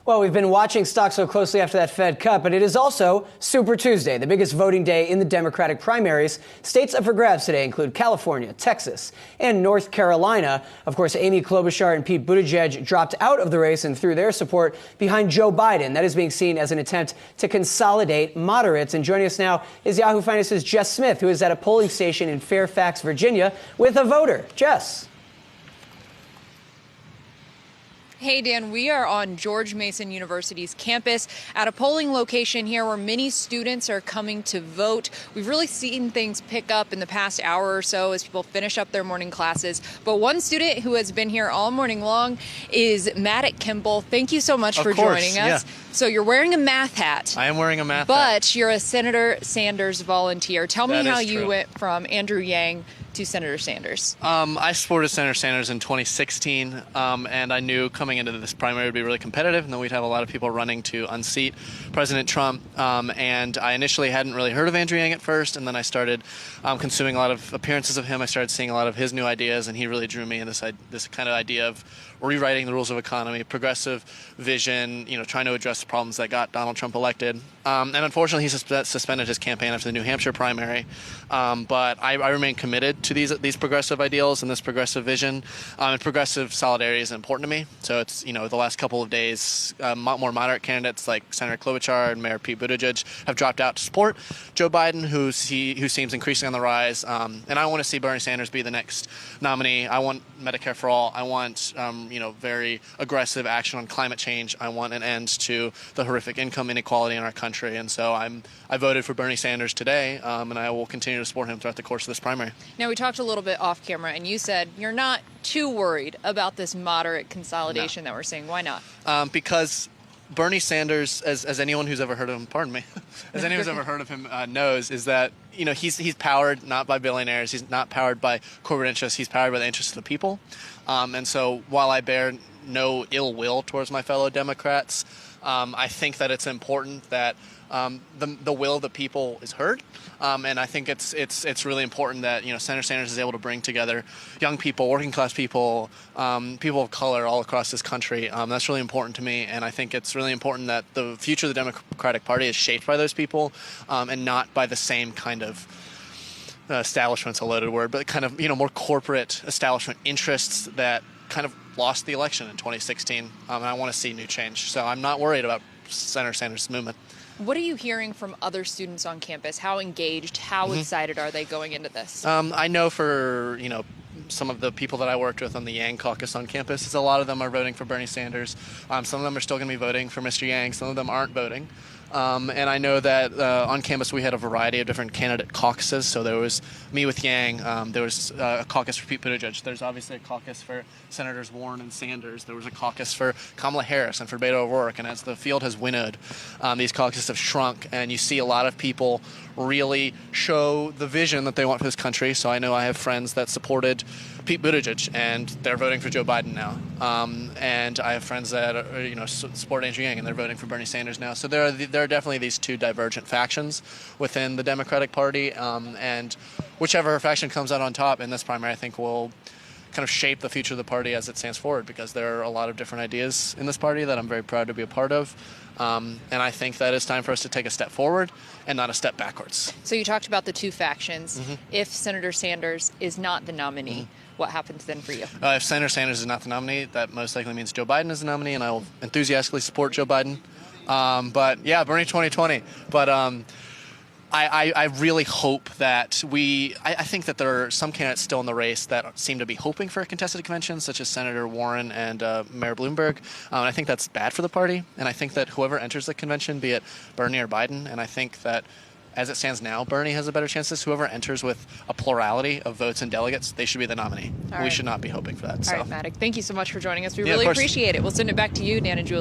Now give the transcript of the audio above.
Well, we've been watching stocks so closely after that Fed cut, but it is also Super Tuesday, the biggest voting day in the Democratic primaries. States up for grabs today include California, Texas, and North Carolina. Of course, Amy Klobuchar and Pete Buttigieg dropped out of the race and threw their support behind Joe Biden. That is being seen as an attempt to consolidate moderates. And joining us now is Yahoo Finance's Jess Smith, who is at a polling station in Fairfax, Virginia, with a voter. Jess. Hey, Dan, we are on George Mason University's campus at a polling location here where many students are coming to vote. We've really seen things pick up in the past hour or so as people finish up their morning classes. But one student who has been here all morning long is Madoc Kimball. Thank you so much for joining us. Yeah. So you're wearing a math hat. I am wearing a math hat. But you're a Senator Sanders volunteer. Tell me how you went from Andrew Yang to Senator Sanders. I supported Senator Sanders in 2016, and I knew coming into this primary would be really competitive, and then we'd have a lot of people running to unseat President Trump. And I initially hadn't really heard of Andrew Yang at first, and then I started consuming a lot of appearances of him. I started seeing a lot of his new ideas, and he really drew me in this kind of idea of rewriting the rules of economy, progressive vision, trying to address the problems that got Donald Trump elected. And unfortunately, he suspended his campaign after the New Hampshire primary. But I remain committed to these progressive ideals and this progressive vision. And progressive solidarity is important to me. So it's, the last couple of days, more moderate candidates like Senator Klobuchar and Mayor Pete Buttigieg have dropped out to support Joe Biden, who seems increasingly on the rise. And I want to see Bernie Sanders be the next nominee. I want Medicare for all. I want very aggressive action on climate change. I want an end to the horrific income inequality in our country. And so I voted for Bernie Sanders today, and I will continue to support him throughout the course of this primary. Now, we talked a little bit off camera, and you said you're not too worried about this moderate consolidation that we're seeing. Why not? Because Bernie Sanders, as anyone who's ever heard of him, as anyone who's ever heard of him knows, is that he's powered not by billionaires, he's not powered by corporate interests, he's powered by the interests of the people. And so while I bear no ill will towards my fellow Democrats, I think that it's important that the will of the people is heard, and I think it's really important that Senator Sanders is able to bring together young people, working class people, people of color all across this country. That's really important to me, and I think it's really important that the future of the Democratic Party is shaped by those people, and not by the same kind of establishment's a loaded word, but kind of more corporate establishment interests that kind of lost the election in 2016, and I want to see new change. So I'm not worried about Senator Sanders' movement. What are you hearing from other students on campus? How engaged, how excited are they going into this? I know for, some of the people that I worked with on the Yang caucus on campus, a lot of them are voting for Bernie Sanders. Some of them are still going to be voting for Mr. Yang. Some of them aren't voting. And I know that on campus we had a variety of different candidate caucuses. So there was me with Yang. There was a caucus for Pete Buttigieg. There's obviously a caucus for Senators Warren and Sanders. There was a caucus for Kamala Harris and for Beto O'Rourke. And as the field has winnowed, these caucuses have shrunk. And you see a lot of people really show the vision that they want for this country. So I know I have friends that supported Pete Buttigieg, and they're voting for Joe Biden now. And I have friends that support Andrew Yang, and they're voting for Bernie Sanders now. So there are definitely these two divergent factions within the Democratic Party, and whichever faction comes out on top in this primary, I think will kind of shape the future of the party as it stands forward, because there are a lot of different ideas in this party that I'm very proud to be a part of. And I think that it's time for us to take a step forward and not a step backwards. So you talked about the two factions. If Senator Sanders is not the nominee, what happens then for you? If Senator Sanders is not the nominee, that most likely means Joe Biden is the nominee, and I will enthusiastically support Joe Biden. But yeah, Bernie 2020. But I really hope that I think that there are some candidates still in the race that seem to be hoping for a contested convention, such as Senator Warren and Mayor Bloomberg. And I think that's bad for the party. And I think that whoever enters the convention, be it Bernie or Biden, and I think that as it stands now, Bernie has a better chance. Whoever enters with a plurality of votes and delegates, they should be the nominee. We should not be hoping for that. All right, Madoc, thank you so much for joining us. We Yeah, really appreciate it. We'll send it back to you, Dan and Julie.